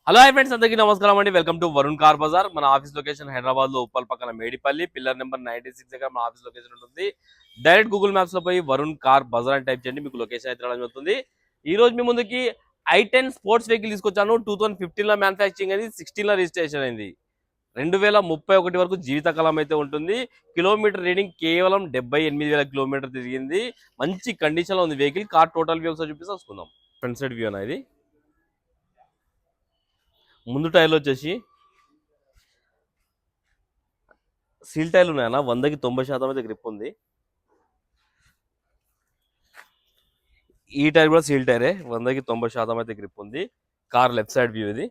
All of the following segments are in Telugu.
హలో హాయ్ ఫ్రెండ్స్, అందరికీ నమస్కారం అండి. Welcome to Varun car bazaar. మన ఆఫీస్ లొకేషన్ హైదరాబాద్ లో ఉప్పల్ పక్కన మేడిపల్లి పిల్లర్ నెంబర్ 96 దగ్గర మన ఆఫీస్ లొకేషన్ ఉంటుంది. డైరెక్ట్ గూగుల్ మ్యాప్స్ లో పోయి వరుణ్ కార్ బజార్ అని టైప్ చేయండి, మీకు లొకేషన్ అయితే రావడం జరుగుతుంది. ఈ రోజు మీ ముందుకి i10 స్పోర్ట్స్ వెహికల్ తీసుకొచ్చాను. 2015 లో మ్యానుఫ్యాక్చరింగ్ అయింది, 16 లో రిజిస్ట్రేషన్ అయింది. 2031 వరకు జీవితకాలం అయితే ఉంటుంది. కిలోమీటర్ రీడింగ్ కేవలం 78,000 కిలోమీటర్ తిరిగింది. మంచి కండిషన్ లో ఉంది వెహికల్. కార్ టోటల్ వ్యూ ఒకసారి చూపిస్తే వస్తున్నాం. ఫ్రంట్ సైడ్ వ్యూ అనేది ముందు టైర్లు వచ్చేసి సీల్ టైర్లు ఉన్నాయన్న. 100కి 90% అయితే గ్రిప్ ఉంది. ఈ టైర్ కూడా సీల్ టైరే, 100కి 90% అయితే గ్రిప్ ఉంది. కార్ లెఫ్ట్ సైడ్ వ్యూ ఇది.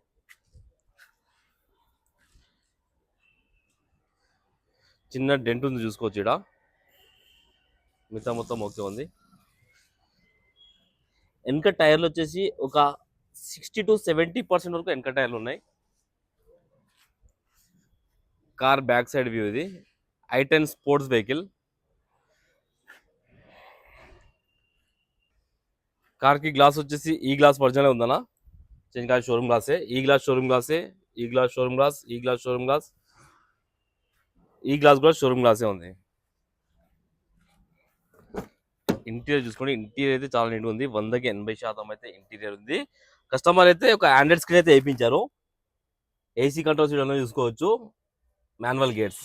చిన్న డెంట్ ఉంది చూసుకోవచ్చు ఇక్కడ, మిగతా మొత్తం ఓకే ఉంది. వెనక టైర్లు వచ్చేసి ఒక 60 to 70% వరకు వెనక టైర్లు ఉన్నాయి. కార్ బ్యాక్ సైడ్ వ్యూ ఇది. i10 sports vehicle. కార్ కి గ్లాస్ వచ్చేసి ఈ గ్లాస్ ఒరిజినల్ ఉందన్నా, చేంజ్ కార్ షోరూమ్ గ్లాసే. ఈ గ్లాస్ షోరూమ్ గ్లాసే, ఈ గ్లాస్ షోరూమ్ గ్లాస్, ఈ గ్లాస్ షోరూమ్ గ్లాస్, ఈ గ్లాస్ కూడా షోరూమ్ గ్లాసే ఉంది. ఇంటీరియర్ చూసుకోండి, ఇంటీరియర్ అయితే చాలా నీట్ ఉంది. 100కి 80% అయితే ఇంటీరియర్ ఉంది. కస్టమర్ అయితే ఒక ఆండ్రాయిడ్ స్క్రీన్ అయితే వేయించారు. ఏసీ కంట్రోల్స్ వీడియో చూసుకోవచ్చు. Manual gates.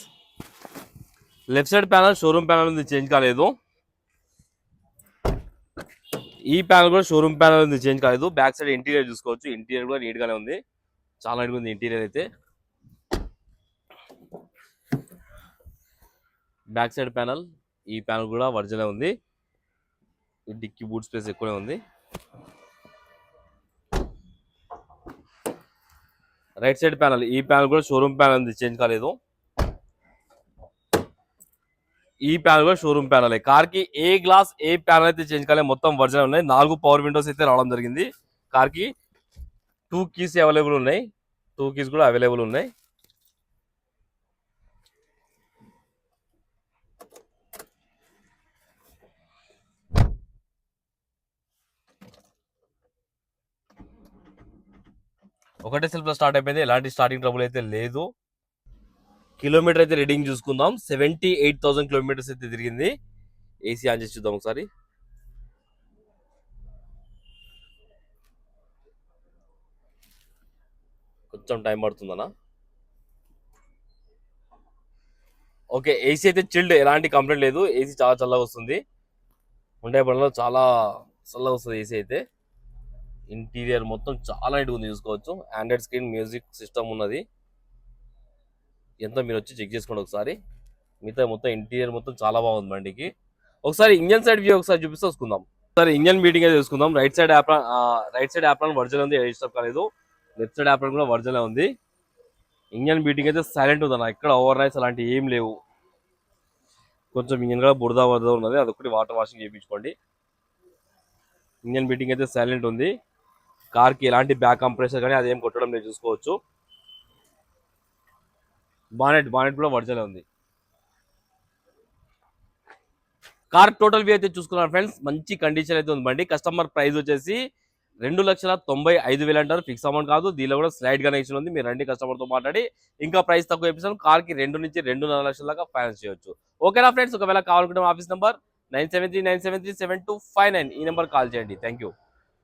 Left side panel showroom panel ఉంది, చేంజ్ కాలేదు. ఈ ప్యానల్ కూడా షోరూమ్ ప్యానల్ ఉంది, చేంజ్ కాలేదు. బ్యాక్ సైడ్ ఇంటీరియర్ చూసుకోవచ్చు, ఇంటీరియర్ కూడా నీట్ గానే ఉంది, చాలా నీట్గా ఉంది ఇంటీరియర్ అయితే. బ్యాక్ సైడ్ ప్యానల్, ఈ ప్యానల్ కూడా ఒరిజినల్ ఉంది. డిక్కీ బూట్ స్పేస్ ఎక్కువనే ఉంది. రైట్ సైడ్ ప్యానల్, ఈ ప్యానల్ కూడా షోరూమ్ ప్యానల్ ఉంది, చేంజ్ కాలేదు. ఈ ప్యానల్ కూడా షోరూమ్ ప్యానల్. కార్ కి ఏ గ్లాస్ ఏ ప్యానల్ అయితే చేంజ్ కాలేదు, మొత్తం ఒరిజినల్ ఉన్నాయి. 4 పవర్ విండోస్ అయితే రావడం జరిగింది. కార్ కి 2 కీస్ అవైలబుల్ ఉన్నాయి, 2 కీస్ కూడా అవైలబుల్ ఉన్నాయి. ఒకటే సెల్ఫ్ లో స్టార్ట్ అయిపోయింది, ఎలాంటి స్టార్టింగ్ ట్రబుల్ అయితే లేదు. కిలోమీటర్ అయితే రీడింగ్ చూసుకుందాం. 78,000 కిలోమీటర్స్ అయితే తిరిగింది. ఏసీ ఆన్ చేసి చూద్దాం ఒకసారి. కొంచెం టైం పడుతుందన్నా. ఓకే, ఏసీ అయితే చిల్డ్, ఎలాంటి కంప్లైంట్ లేదు. ఏసీ చాలా చల్లగా వస్తుంది, ఉండే పనిలో చాలా చల్లగా వస్తుంది ఏసీ అయితే. ఇంటీరియర్ మొత్తం చాలా నీట్గా ఉంది చూసుకోవచ్చు. ఆండ్రాయిడ్ స్క్రీన్, మ్యూజిక్ సిస్టమ్ ఉన్నది. ఎంత మీరు వచ్చి చెక్ చేసుకోండి ఒకసారి. మిగతా మొత్తం ఇంటీరియర్ మొత్తం చాలా బాగుంది బండికి. ఒకసారి ఇంజన్ సైడ్ వ్యూ ఒకసారి చూపిస్తే వస్తుందాం. ఒకసారి ఇంజన్ మీటింగ్ అయితే చూసుకుందాం. రైట్ సైడ్ యాప్రాన్ ఒరిజినల్ ఉంది, రిజిస్టర్ కాలేదు. లెఫ్ట్ సైడ్ యాప్రాన్ కూడా ఒరిజినల్ ఉంది. ఇంజన్ బీటింగ్ అయితే సైలెంట్ ఉందన్న, ఇక్కడ ఓవర్ నైట్స్ అలాంటి ఏం లేవు. కొంచెం ఇంజన్ కూడా బురద ఉన్నది, అదొకటి వాటర్ వాషింగ్ చేయించుకోండి. ఇంజన్ బీటింగ్ అయితే సైలెంట్ ఉంది. కార్కి ఎలాంటి బ్యాక్ కంప్రెషర్ కానీ అదేం కొట్టడం లేదు చూసుకోవచ్చు. బానెట్ కూడా ఒరిజినల్ ఉంది. కార్ టోటల్ వ్యూ అయితే చూసుకున్నారు ఫ్రెండ్స్, మంచి కండిషన్ అయితే ఉంది బండి. కస్టమర్ ప్రైస్ వచ్చేసి 2,95,000 అంటారు, ఫిక్స్ అమౌంట్ కాదు. దీనిలో కూడా స్లైడ్ కనెక్షన్ ఉంది, మీరు రండి కస్టమర్తో మాట్లాడి ఇంకా ప్రైస్ తక్కువ ఇప్పిస్తాను. కార్కి 2 నుంచి 2.5 లక్షల దాకా ఫైనాన్స్ చేయొచ్చు. ఓకేనా ఫ్రెండ్స్, ఒకవేళ కావాలనుకుంటే ఆఫీస్ నెంబర్ 9739737259, ఈ నెంబర్ కాల్ చేయండి. Thank you.